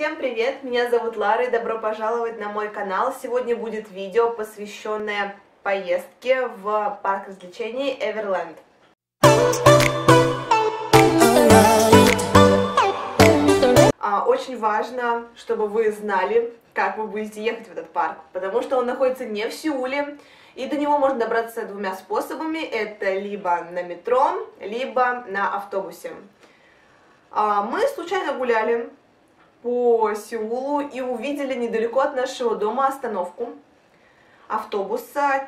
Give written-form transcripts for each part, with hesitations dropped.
Всем привет, меня зовут Лара и добро пожаловать на мой канал. Сегодня будет видео, посвященное поездке в парк развлечений Эверленд. Очень важно, чтобы вы знали, как вы будете ехать в этот парк, потому что он находится не в Сеуле, и до него можно добраться двумя способами. Это либо на метро, либо на автобусе. Мы случайно гуляли по Сеулу и увидели недалеко от нашего дома остановку автобуса,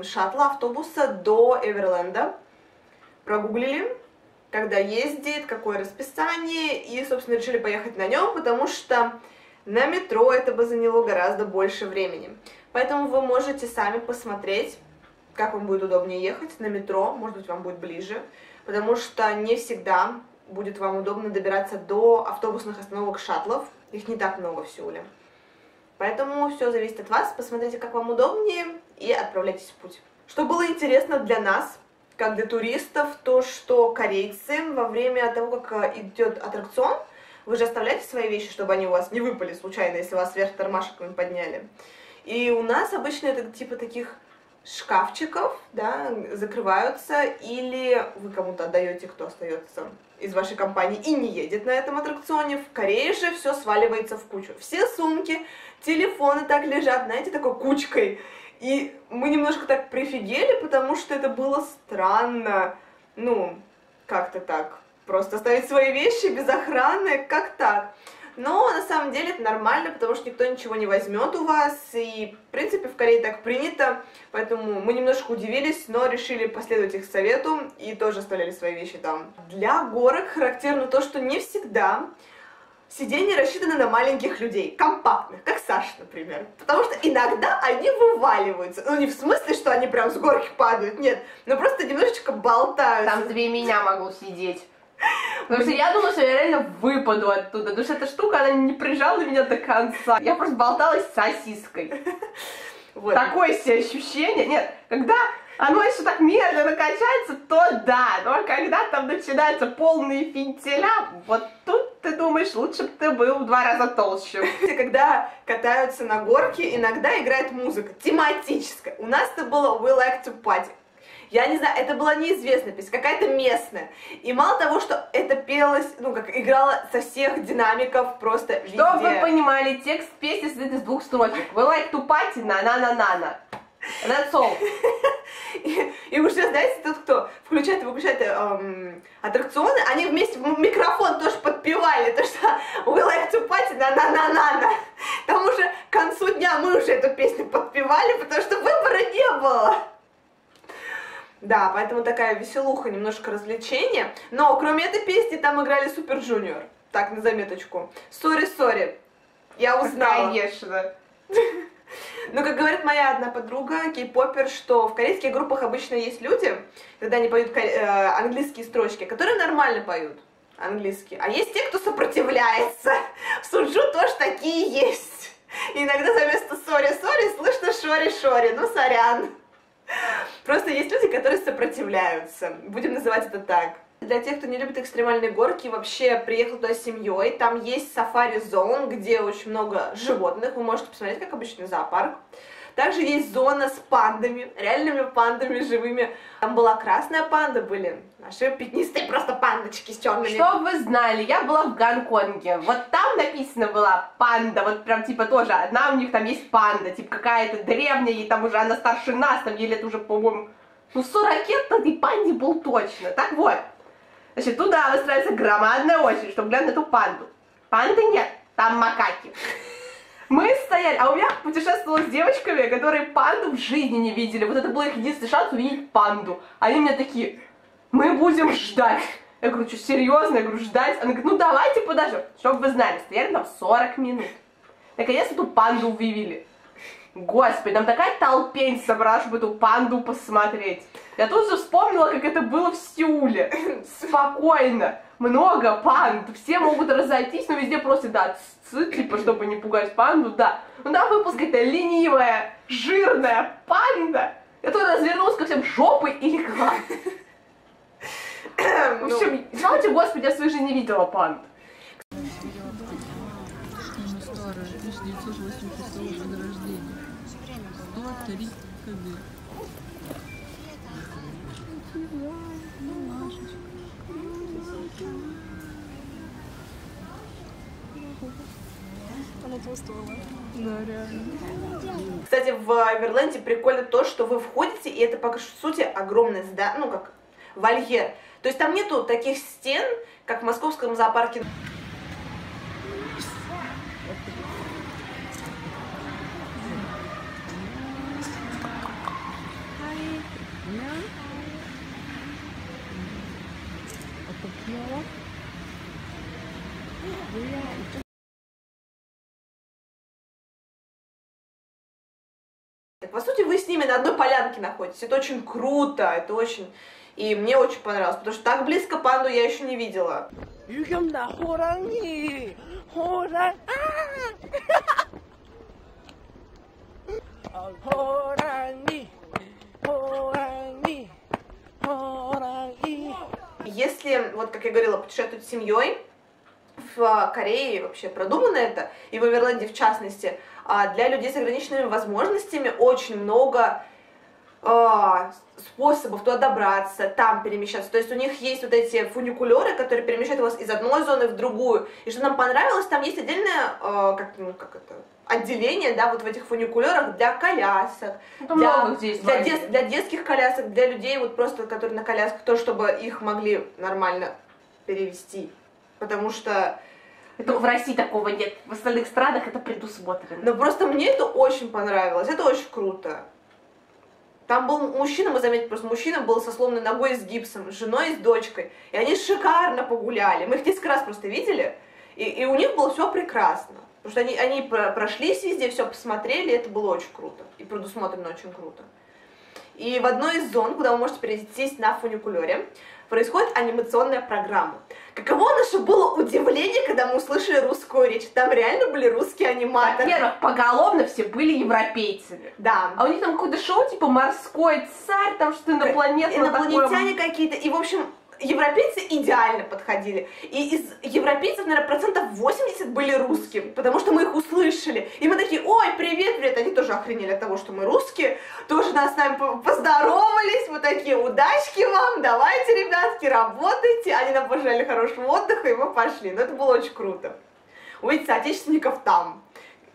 шаттла автобуса до Эверленда. Прогуглили, когда ездит, какое расписание, и, собственно, решили поехать на нем, потому что на метро это бы заняло гораздо больше времени. Поэтому вы можете сами посмотреть, как вам будет удобнее ехать на метро, может быть, вам будет ближе, потому что не всегда будет вам удобно добираться до автобусных остановок шаттлов, их не так много в Сеуле. Поэтому все зависит от вас, посмотрите, как вам удобнее, и отправляйтесь в путь. Что было интересно для нас, как для туристов, то, что корейцы во время того, как идет аттракцион, вы же оставляете свои вещи, чтобы они у вас не выпали случайно, если вас вверх тормашками подняли. И у нас обычно это типа таких шкафчиков, да, закрываются, или вы кому-то отдаете, кто остается из вашей компании и не едет на этом аттракционе. В Корее же все сваливается в кучу. Все сумки, телефоны так лежат, знаете, такой кучкой. И мы немножко так прифигели, потому что это было странно. Ну, как-то так. Просто оставить свои вещи без охраны, как так? Но на самом деле это нормально, потому что никто ничего не возьмет у вас, и в принципе в Корее так принято, поэтому мы немножко удивились, но решили последовать их совету и тоже оставляли свои вещи там. Для горок характерно то, что не всегда сиденья рассчитаны на маленьких людей, компактных, как Саша, например, потому что иногда они вываливаются, ну не в смысле, что они прям с горки падают, нет, но просто немножечко болтаются. Там 2 меня могу сидеть. Потому что я думала, что я реально выпаду оттуда, потому что эта штука, она не прижала меня до конца. Я просто болталась сосиской. Вот. Такое себе ощущение. Нет, когда оно еще так медленно качается, то да. Но когда там начинаются полные фитиля, вот тут ты думаешь, лучше бы ты был в 2 раза толще. Когда катаются на горке, иногда играет музыка тематическая. У нас это было We Like to Party. Я не знаю, это была неизвестная песня, какая-то местная. И мало того, что это пелось, ну, как играло со всех динамиков просто везде. Чтобы вы понимали, текст песни состоит из 2 строчек. We like to party, на-на-на-на-на. That's all. И уже, знаете, тот, кто включает и выключает аттракционы, они вместе в микрофон тоже подпевали, то что We like to party, на-на-на-на-на. Там уже к концу дня мы уже эту песню подпевали, потому что выбора не было. Да, поэтому такая веселуха, немножко развлечение. Но кроме этой песни там играли Супер Джуниор. Так, на заметочку. Сори, я узнала. Конечно. Ну, как говорит моя одна подруга, кей-попер, что в корейских группах обычно есть люди, когда они поют английские строчки, которые нормально поют английский. А есть те, кто сопротивляется. В Суджу тоже такие есть. И иногда за место сори слышно шори-шори. Ну, сорян. Просто есть люди, которые сопротивляются. Будем называть это так. Для тех, кто не любит экстремальные горки, вообще приехал туда с семьей. Там есть сафари-зон, где очень много животных. Вы можете посмотреть, как обычный зоопарк. Также есть зона с пандами, реальными пандами живыми. Там была красная панда, были наши пятнистые просто пандочки с черными. Чтобы вы знали, я была в Гонконге. Вот там написано была панда, вот прям типа тоже одна у них там есть панда, типа какая-то древняя, и там уже она старше нас, там ей лет уже, по-моему, ну 40 лет на этой панде был точно. Так вот, значит, туда выстраивается громадная очередь, чтобы глянуть на эту панду. Панды нет, там макаки. Мы стояли, а у меня путешествовала с девочками, которые панду в жизни не видели. Вот это был их единственный шанс увидеть панду. Они мне такие, мы будем ждать. Я говорю, что, серьезно? Я говорю, ждать? Она говорит, ну давайте подождем. Чтобы вы знали, стояли там 40 минут. Наконец эту панду вывели. Господи, там такая толпень собралась, чтобы эту панду посмотреть. Я тут же вспомнила, как это было в Сеуле. Спокойно. Много панд. Все могут разойтись, но везде просто, да, типа, чтобы не пугать панду, да. Но там выпуск какая-то ленивая, жирная панда, которая развернулась ко всем жопой и легла. В общем, слава тебе, Господи, я в своей жизни не видела панд. старая, 1986 года рождения. 103 кг. Она толстовала. Да, реально. Кстати, в Эверленде прикольно то, что вы входите, и это, по сути, огромный здание, ну, как вольер. То есть там нету таких стен, как в московском зоопарке. Так, по сути, вы с ними на одной полянке находитесь. Это очень круто, это очень... И мне очень понравилось, потому что так близко панду я еще не видела. Если, вот как я говорила, путешествовать с семьей, в Корее вообще продумано это, и в Эверленде в частности, для людей с ограниченными возможностями очень много способов туда добраться, там перемещаться. То есть у них есть вот эти фуникулеры, которые перемещают вас из одной зоны в другую. И что нам понравилось, там есть отдельное отделение, да, вот в этих фуникулерах для колясок, для детских колясок, для людей, вот просто, которые на колясках, то, чтобы их могли нормально перевести. Потому что... Это в России такого нет, в остальных странах это предусмотрено. Но просто мне это очень понравилось, это очень круто. Там был мужчина, мы заметили, просто мужчина был со сломанной ногой с гипсом, с женой и с дочкой. И они шикарно погуляли. Мы их несколько раз просто видели, и у них было все прекрасно. Потому что они прошлись везде, все посмотрели, и это было очень круто. И предусмотрено очень круто. И в одной из зон, куда вы можете пересесть на фуникулере, происходит анимационная программа. Каково наше было удивление, когда мы услышали русскую речь. Там реально были русские аниматоры. Во-первых, поголовно все были европейцами. Да. А у них там какое-то шоу, типа «Морской царь», там что-то инопланетное. Инопланетяне какие-то. И, в общем, европейцы идеально подходили. И из европейцев, наверное, 80% были русские, потому что мы их услышали. И мы такие: ой, привет, привет. Они тоже охренели от того, что мы русские. Тоже нас с нами поздоровались. Мы такие: удачки вам, давайте, ребятки, работайте. Они нам пожелали хорошего отдыха, и мы пошли. Но это было очень круто. Увидеть соотечественников там.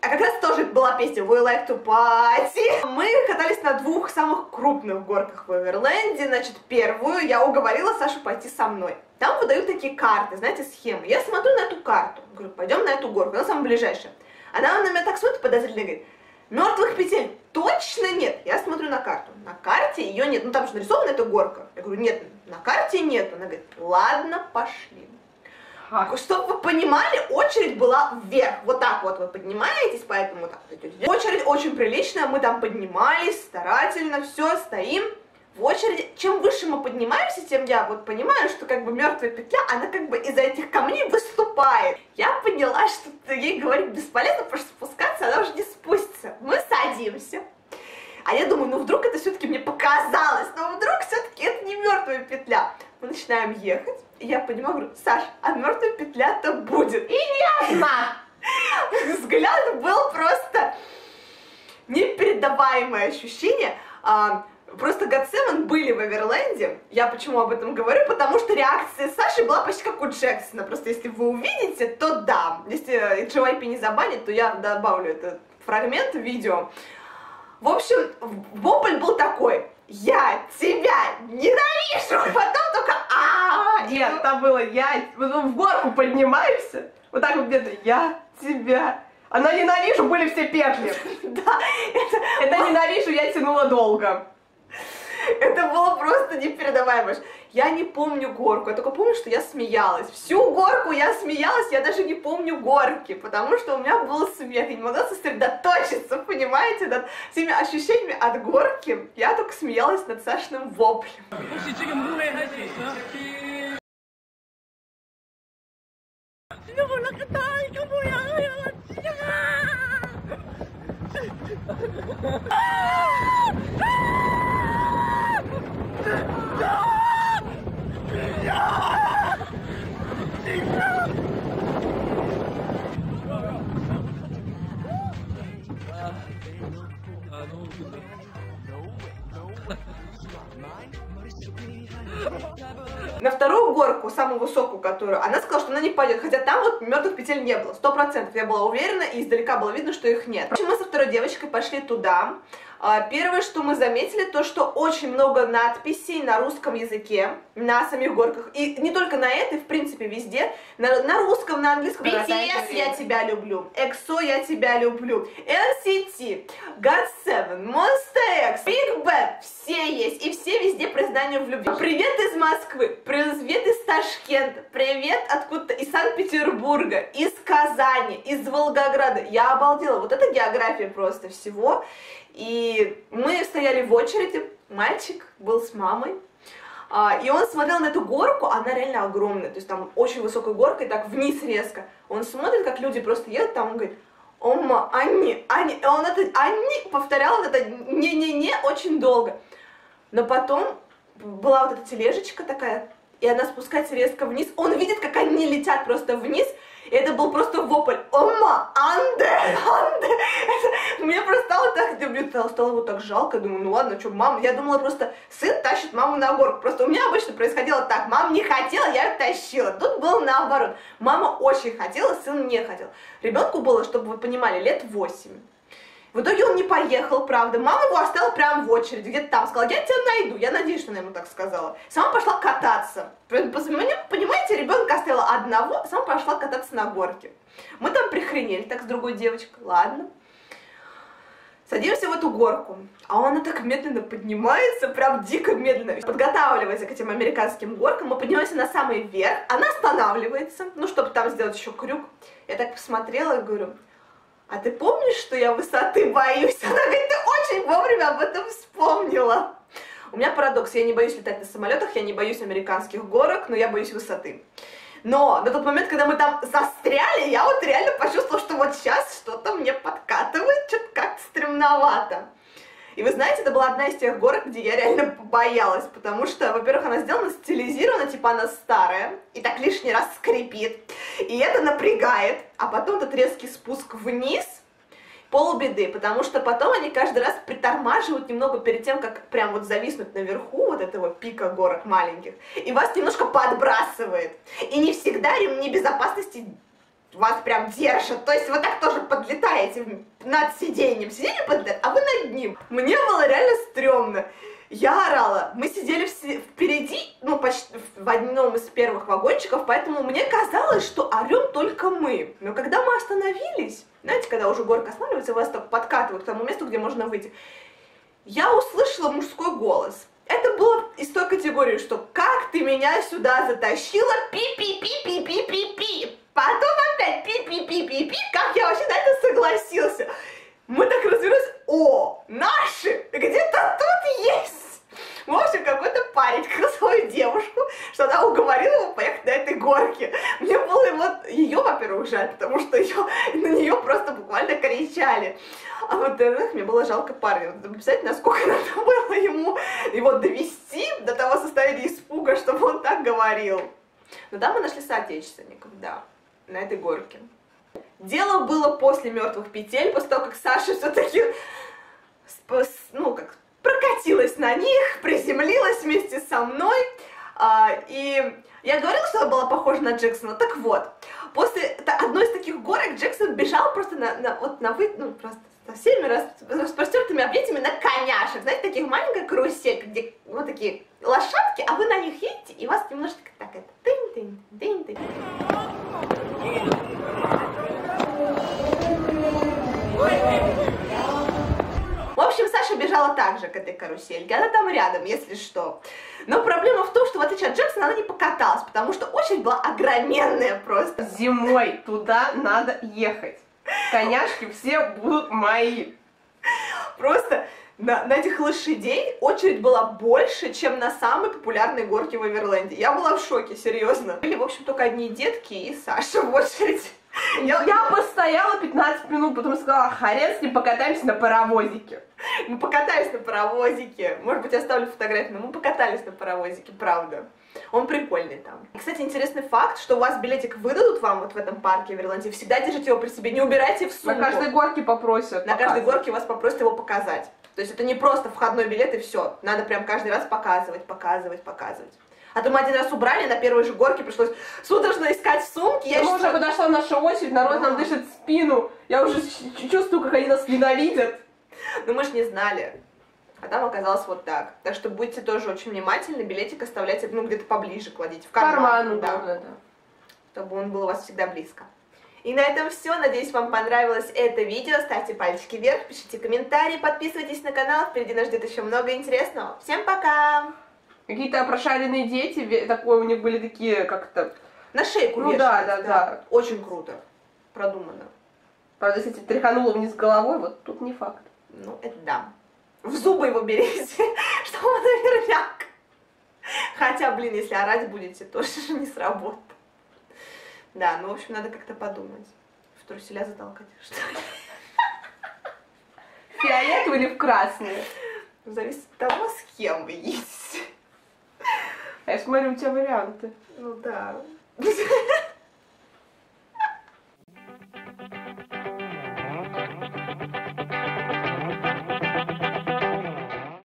А как раз тоже была песня We Like to Party. Мы катались на двух самых крупных горках в Эверленде. Значит, первую я уговорила Сашу пойти со мной. Там выдают такие карты, знаете, схемы. Я смотрю на эту карту, говорю: пойдем на эту горку, она самая ближайшая. Она на меня так смотрит подозрительно и говорит: мертвых петель точно нет. Я смотрю на карту. На карте ее нет. Ну там же нарисована эта горка. Я говорю: нет, на карте нет. Она говорит: ладно, пошли. Чтобы вы понимали, очередь была вверх. Вот так вот вы поднимаетесь, поэтому так вот идете. Очередь очень приличная, мы там поднимались старательно, все, стоим в очереди. Чем выше мы поднимаемся, тем я вот понимаю, что как бы мертвая петля, она как бы из-за этих камней выступает. Я поняла, что ей говорить бесполезно, потому что спускаться она уже не спустится. Мы садимся. А я думаю, ну вдруг это все-таки мне показалось, но вдруг все-таки это не мертвая петля. Мы начинаем ехать, и я понимаю, говорю: Саш, а мертвая петля-то будет. И не одна! Взгляд был просто непередаваемое ощущение. Просто Godseven были в Эверленде. Я почему об этом говорю? Потому что реакция Саши была почти как у Джексона. Просто если вы увидите, то да. Если JYP не забанит, то я добавлю этот фрагмент в видео. В общем, вопль был такой: я тебя ненавижу! Потом только Нет, там было: я в горку поднимаешься, вот так вот где-то: я тебя. Она ненавижу, были все петли. Да, это ненавижу я тянула долго. Это было просто непередаваемо. Я не помню горку, я только помню, что я смеялась. Всю горку я смеялась, я даже не помню горки, потому что у меня был смех. Я не могла сосредоточиться, понимаете, над всеми ощущениями от горки. Я только смеялась над Сашиным воплем. На вторую горку, самую высокую, которую, она сказала, что она не пойдет, хотя там вот мертвых петель не было, 100%, я была уверена, и издалека было видно, что их нет. В общем, мы со второй девочкой пошли туда. Первое, что мы заметили, то, что очень много надписей на русском языке, на самих горках, и не только на этой, в принципе, везде, на русском, на английском. BTS я тебя люблю, EXO я тебя люблю, NCT, GOT7, Monsta X, Big Bang, все есть, и все везде признания в любви. Привет из Москвы, привет из Ташкента, привет откуда-то из Санкт-Петербурга, из Казани, из Волгограда. Я обалдела, вот это география просто всего. И мы стояли в очереди, мальчик был с мамой, и он смотрел на эту горку, она реально огромная, то есть там очень высокая горка, и так вниз резко. Он смотрит, как люди просто едут, там он говорит, «Ома, Анни, Анни», он это «Анни» повторял вот это «не-не-не» очень долго. Но потом была вот эта тележечка такая, и она спускается резко вниз, он видит, как они летят просто вниз, и это был просто вопль «Ома! Анде! Анде!» Мне просто стало его так жалко, думаю, ну ладно, что, мама, я думала просто, сын тащит маму на горку, просто у меня обычно происходило так, мама не хотела, я ее тащила, тут было наоборот, мама очень хотела, сын не хотел. Ребенку было, чтобы вы понимали, лет 8. В итоге он не поехал, правда. Мама его оставила прямо в очереди, где-то там. Сказала, я тебя найду. Я надеюсь, что она ему так сказала. Сама пошла кататься. Понимаете, ребенка оставила одного, сама пошла кататься на горке. Мы там прихренели так с другой девочкой. Ладно. Садимся в эту горку. А она так медленно поднимается, прям дико медленно. Подготавливаясь к этим американским горкам, мы поднимаемся на самый верх. Она останавливается, ну, чтобы там сделать еще крюк. Я так посмотрела и говорю... А ты помнишь, что я высоты боюсь? Она говорит, ты очень вовремя об этом вспомнила. У меня парадокс, я не боюсь летать на самолетах, я не боюсь американских горок, но я боюсь высоты. Но на тот момент, когда мы там застряли, я вот реально почувствовала, что вот сейчас что-то мне подкатывает, что-то как-то стремновато. И вы знаете, это была одна из тех горок, где я реально боялась, потому что, во-первых, она сделана стилизирована, типа она старая, и так лишний раз скрипит, и это напрягает, а потом этот резкий спуск вниз, полбеды, потому что потом они каждый раз притормаживают немного перед тем, как прям вот зависнуть наверху вот этого пика горок маленьких, и вас немножко подбрасывает, и не всегда ремни безопасности вас прям держат, то есть вы так тоже подлетаете над сиденьем, сиденье подлетает, а вы над ним. Мне было реально стрёмно. Я орала, мы сидели впереди, ну почти в одном из первых вагончиков, поэтому мне казалось, что орем только мы. Но когда мы остановились, знаете, когда уже горка останавливается, вас так подкатывают к тому месту, где можно выйти, я услышала мужской голос. Это было из той категории, что «как ты меня сюда затащила, пи-пи-пи-пи-пи-пи-пи». Потом опять пи-пи-пи-пи-пи, как я вообще на это согласился. Мы так развернулись, о, наши, где-то тут есть. В общем, какой-то парень сказал свою девушку, что она уговорила его поехать на этой горке. Мне было ее, во-первых, жаль, потому что на нее просто буквально кричали. А во-вторых, мне было жалко парня. Представляете, насколько надо было его довести до того состояния испуга, чтобы он так говорил. Но да, мы нашли соотечественников, да, на этой горке. Дело было после мертвых петель, после того, как Саша все-таки, ну, как прокатилась на них, приземлилась вместе со мной. И я говорила, что она была похожа на Джексона. Так вот, после одной из таких горок Джексон бежал просто просто со всеми распростертыми объятиями на коняшек. Знаете, таких маленькая карусель, где вот такие лошадки, а вы на них едете, и вас немножко так это тынь-тынь-тынь-тынь. В общем, Саша бежала также к этой карусельке, она там рядом, если что. Но проблема в том, что в отличие от Джексона она не покаталась, потому что очередь была огроменная просто. Зимой туда надо ехать. Коняшки все будут мои. Просто на этих лошадей очередь была больше, чем на самой популярной горке в Эверленде. Я была в шоке, серьезно. Были, в общем, только одни детки и Саша в очереди. Я постояла 15 минут, потом сказала, хрен с ним, покатаемся на паровозике. Мы покатались на паровозике. Может быть, я оставлю фотографию, но мы покатались на паровозике, правда. Он прикольный там. И, кстати, интересный факт, что у вас билетик выдадут вам вот в этом парке в Ирландии. Всегда держите его при себе, не убирайте в сумку. На каждой горке попросят. На каждой горке вас попросят его показать. То есть это не просто входной билет и все. Надо прям каждый раз показывать. А то мы один раз убрали, на первой же горке пришлось судорожно искать в сумке. Я уже подошла наша очередь, народ нам дышит в спину. Я уже чувствую, как они нас ненавидят. Но мы же не знали. А там оказалось вот так. Так что будьте тоже очень внимательны, билетик оставляйте, ну, где-то поближе кладите, в карман. Да. Чтобы он был у вас всегда близко. И на этом все. Надеюсь, вам понравилось это видео. Ставьте пальчики вверх, пишите комментарии, подписывайтесь на канал. Впереди нас ждет еще много интересного. Всем пока! Какие-то прошаренные дети, такое у них были такие как-то... На шейку Ну вешают, да. Очень круто. Продумано. Правда, если тряхануло вниз головой, вот тут не факт. Ну, это да. В зубы его берите, чтобы наверняк. Хотя, блин, если орать будете, тоже не сработает. Да, ну, в общем, надо как-то подумать. В труселя затолкать, что ли? В фиолетовый или в красный? Зависит от того, с кем вы едете. Я смотрю, у тебя варианты. Ну да.